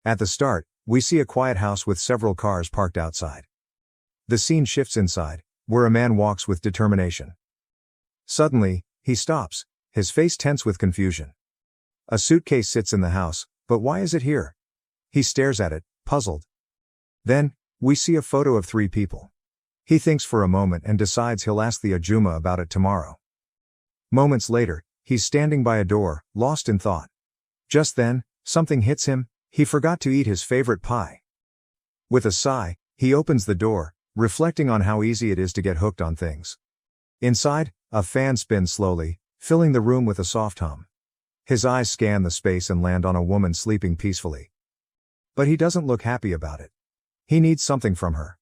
At the start, we see a quiet house with several cars parked outside. The scene shifts inside, where a man walks with determination. Suddenly, he stops, his face tense with confusion. A suitcase sits in the house, but why is it here? He stares at it, puzzled. Then, we see a photo of 3 people. He thinks for a moment and decides he'll ask the Ajumma about it tomorrow. Moments later, he's standing by a door, lost in thought. Just then, something hits him, he forgot to eat his favorite pie. With a sigh, he opens the door, reflecting on how easy it is to get hooked on things. Inside, a fan spins slowly, filling the room with a soft hum. His eyes scan the space and land on a woman sleeping peacefully. But he doesn't look happy about it. He needs something from her.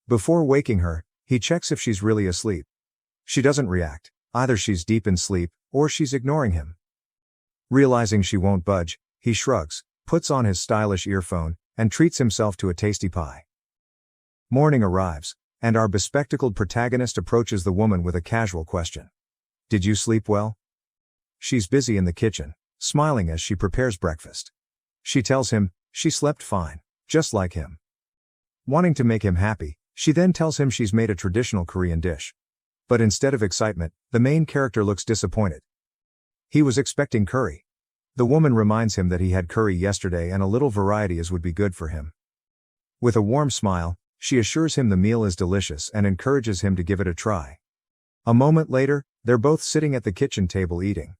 Before waking her, he checks if she's really asleep. She doesn't react, either she's deep in sleep, or she's ignoring him. Realizing she won't budge, he shrugs, puts on his stylish earphone, and treats himself to a tasty pie. Morning arrives, and our bespectacled protagonist approaches the woman with a casual question. Did you sleep well? She's busy in the kitchen, smiling as she prepares breakfast. She tells him, she slept fine, just like him. Wanting to make him happy, she then tells him she's made a traditional Korean dish. But instead of excitement, the main character looks disappointed. He was expecting curry. The woman reminds him that he had curry yesterday and a little variety would be good for him. With a warm smile, she assures him the meal is delicious and encourages him to give it a try. A moment later, they're both sitting at the kitchen table eating.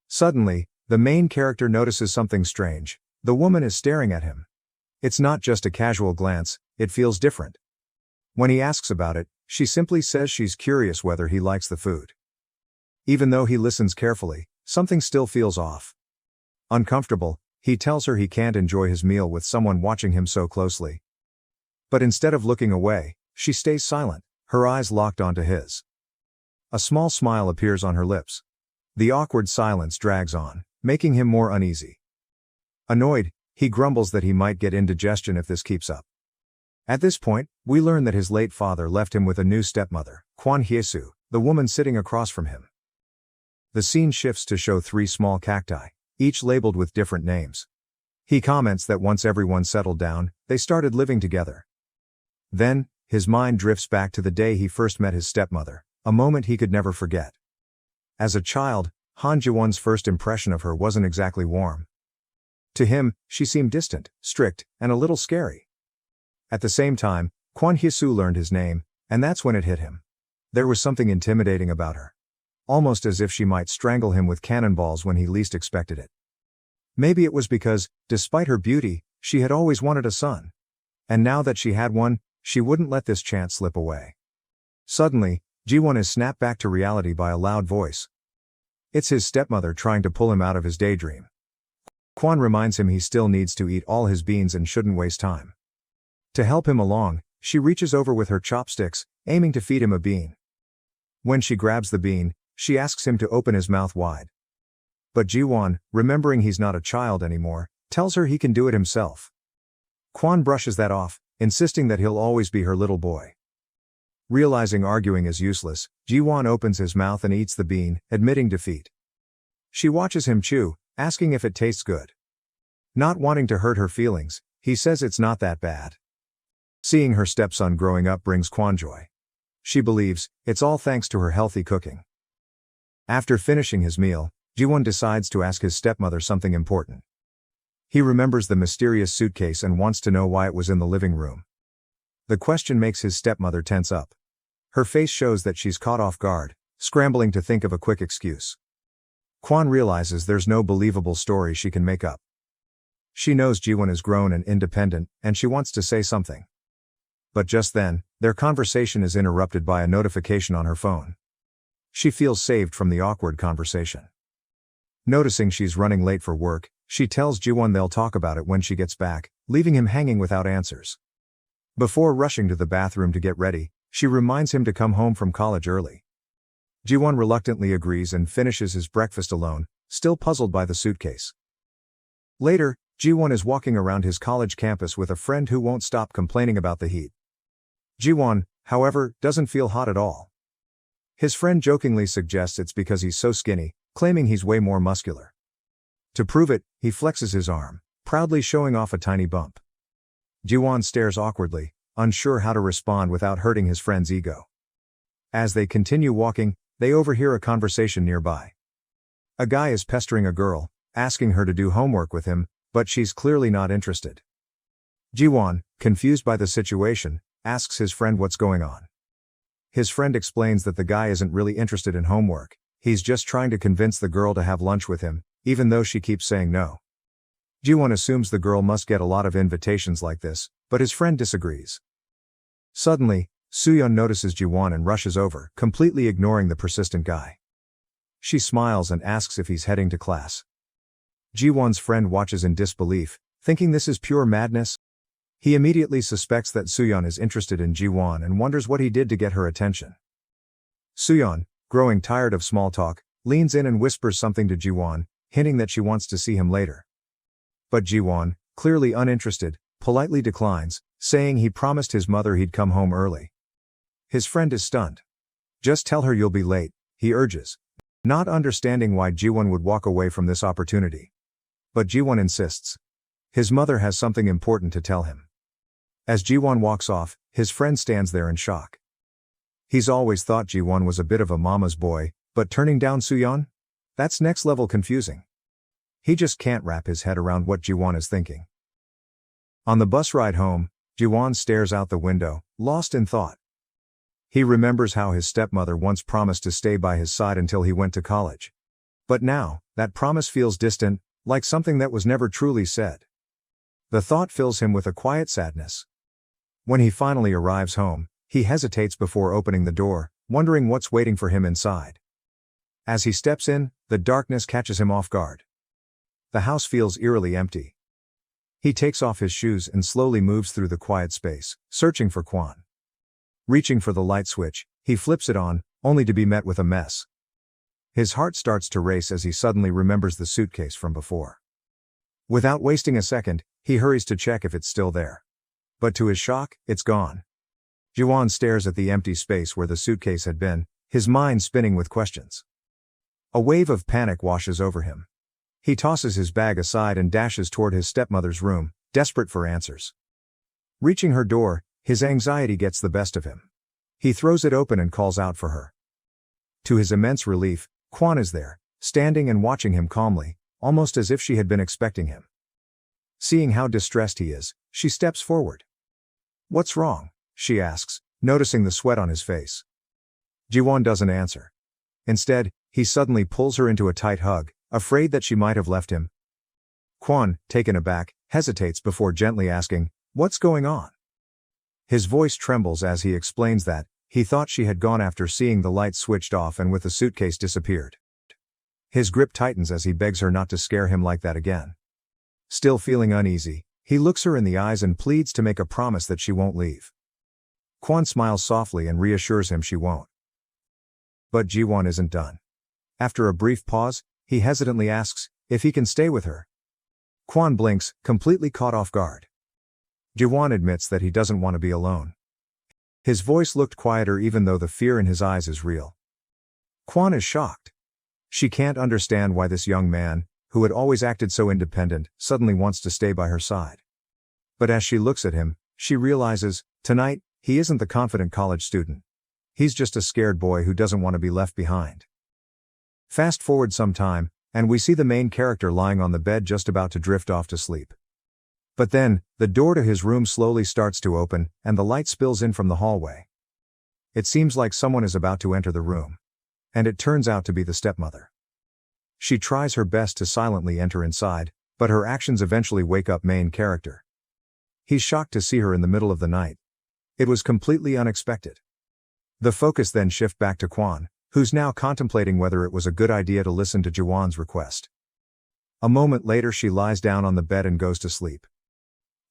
Suddenly, the main character notices something strange. The woman is staring at him. It's not just a casual glance, it feels different. When he asks about it, she simply says she's curious whether he likes the food. Even though he listens carefully, something still feels off. Uncomfortable, he tells her he can't enjoy his meal with someone watching him so closely. But instead of looking away, she stays silent, her eyes locked onto his. A small smile appears on her lips. The awkward silence drags on, making him more uneasy. Annoyed, he grumbles that he might get indigestion if this keeps up. At this point, we learn that his late father left him with a new stepmother, Kwon Hye-soo, the woman sitting across from him. The scene shifts to show 3 small cacti, each labeled with different names. He comments that once everyone settled down, they started living together. Then, his mind drifts back to the day he first met his stepmother, a moment he could never forget. As a child, Han Ji-won's first impression of her wasn't exactly warm. To him, she seemed distant, strict, and a little scary. At the same time, Kwon Hye-soo learned his name, and that's when it hit him. There was something intimidating about her. Almost as if she might strangle him with cannonballs when he least expected it. Maybe it was because, despite her beauty, she had always wanted a son. And now that she had one, she wouldn't let this chance slip away. Suddenly, Ji-won is snapped back to reality by a loud voice. It's his stepmother trying to pull him out of his daydream. Kwon reminds him he still needs to eat all his beans and shouldn't waste time. To help him along, she reaches over with her chopsticks, aiming to feed him a bean. When she grabs the bean, she asks him to open his mouth wide. But Ji-won, remembering he's not a child anymore, tells her he can do it himself. Kwon brushes that off, insisting that he'll always be her little boy. Realizing arguing is useless, Ji-won opens his mouth and eats the bean, admitting defeat. She watches him chew, asking if it tastes good. Not wanting to hurt her feelings, he says it's not that bad. Seeing her stepson growing up brings Kwon joy. She believes, it's all thanks to her healthy cooking. After finishing his meal, Ji-won decides to ask his stepmother something important. He remembers the mysterious suitcase and wants to know why it was in the living room. The question makes his stepmother tense up. Her face shows that she's caught off guard, scrambling to think of a quick excuse. Kwon realizes there's no believable story she can make up. She knows Ji-won is grown and independent, and she wants to say something. But just then, their conversation is interrupted by a notification on her phone. She feels saved from the awkward conversation. Noticing she's running late for work, she tells Ji-won they'll talk about it when she gets back, leaving him hanging without answers. Before rushing to the bathroom to get ready, she reminds him to come home from college early. Ji-won reluctantly agrees and finishes his breakfast alone, still puzzled by the suitcase. Later, Ji-won is walking around his college campus with a friend who won't stop complaining about the heat. Ji-won, however, doesn't feel hot at all. His friend jokingly suggests it's because he's so skinny, claiming he's way more muscular. To prove it, he flexes his arm, proudly showing off a tiny bump. Jiwon stares awkwardly, unsure how to respond without hurting his friend's ego. As they continue walking, they overhear a conversation nearby. A guy is pestering a girl, asking her to do homework with him, but she's clearly not interested. Jiwon, confused by the situation, asks his friend what's going on. His friend explains that the guy isn't really interested in homework, he's just trying to convince the girl to have lunch with him, even though she keeps saying no. Jiwon assumes the girl must get a lot of invitations like this, but his friend disagrees. Suddenly, Suyeon notices Jiwon and rushes over, completely ignoring the persistent guy. She smiles and asks if he's heading to class. Jiwon's friend watches in disbelief, thinking this is pure madness. He immediately suspects that Suyeon is interested in Jiwon and wonders what he did to get her attention. Suyeon, growing tired of small talk, leans in and whispers something to Jiwon, hinting that she wants to see him later. But Jiwon, clearly uninterested, politely declines, saying he promised his mother he'd come home early. His friend is stunned. "Just tell her you'll be late," he urges, not understanding why Jiwon would walk away from this opportunity. But Jiwon insists. His mother has something important to tell him. As Jiwon walks off, his friend stands there in shock. He's always thought Jiwon was a bit of a mama's boy, but turning down Suyeon? That's next level confusing. He just can't wrap his head around what Jiwon is thinking. On the bus ride home, Jiwon stares out the window, lost in thought. He remembers how his stepmother once promised to stay by his side until he went to college. But now, that promise feels distant, like something that was never truly said. The thought fills him with a quiet sadness. When he finally arrives home, he hesitates before opening the door, wondering what's waiting for him inside. As he steps in, the darkness catches him off guard. The house feels eerily empty. He takes off his shoes and slowly moves through the quiet space, searching for Kwon. Reaching for the light switch, he flips it on, only to be met with a mess. His heart starts to race as he suddenly remembers the suitcase from before. Without wasting a second, he hurries to check if it's still there. But to his shock, it's gone. Jiwon stares at the empty space where the suitcase had been, his mind spinning with questions. A wave of panic washes over him. He tosses his bag aside and dashes toward his stepmother's room, desperate for answers. Reaching her door, his anxiety gets the best of him. He throws it open and calls out for her. To his immense relief, Kwon is there, standing and watching him calmly, almost as if she had been expecting him. Seeing how distressed he is, she steps forward. "What's wrong?" she asks, noticing the sweat on his face. Jiwon doesn't answer. Instead, he suddenly pulls her into a tight hug, afraid that she might have left him. Kwon, taken aback, hesitates before gently asking, "What's going on?" His voice trembles as he explains that he thought she had gone after seeing the lights switched off and with the suitcase disappeared. His grip tightens as he begs her not to scare him like that again. Still feeling uneasy, he looks her in the eyes and pleads to make a promise that she won't leave. Kwon smiles softly and reassures him she won't. But Jiwon isn't done. After a brief pause, he hesitantly asks if he can stay with her. Kwon blinks, completely caught off guard. Jiwon admits that he doesn't want to be alone. His voice looked quieter even though the fear in his eyes is real. Kwon is shocked. She can't understand why this young man, who had always acted so independent, suddenly wants to stay by her side. But as she looks at him, she realizes, tonight, he isn't the confident college student. He's just a scared boy who doesn't want to be left behind. Fast forward some time, and we see the main character lying on the bed just about to drift off to sleep. But then, the door to his room slowly starts to open, and the light spills in from the hallway. It seems like someone is about to enter the room. And it turns out to be the stepmother. She tries her best to silently enter inside, but her actions eventually wake up main character. He's shocked to see her in the middle of the night. It was completely unexpected. The focus then shifts back to Kwon, who's now contemplating whether it was a good idea to listen to Jiwon's request. A moment later she lies down on the bed and goes to sleep.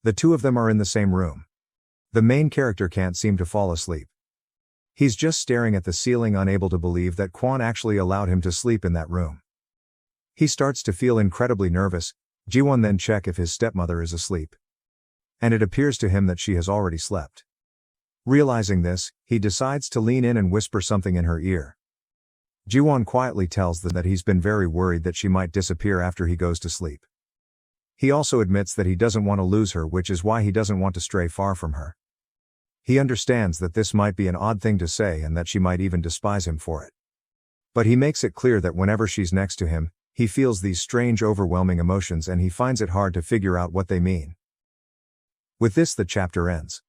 The two of them are in the same room. The main character can't seem to fall asleep. He's just staring at the ceiling, unable to believe that Kwon actually allowed him to sleep in that room. He starts to feel incredibly nervous. Jiwon then checks if his stepmother is asleep. And it appears to him that she has already slept. Realizing this, he decides to lean in and whisper something in her ear. Jiwon quietly tells them that he's been very worried that she might disappear after he goes to sleep. He also admits that he doesn't want to lose her, which is why he doesn't want to stray far from her. He understands that this might be an odd thing to say and that she might even despise him for it. But he makes it clear that whenever she's next to him, he feels these strange overwhelming emotions and he finds it hard to figure out what they mean. With this the chapter ends.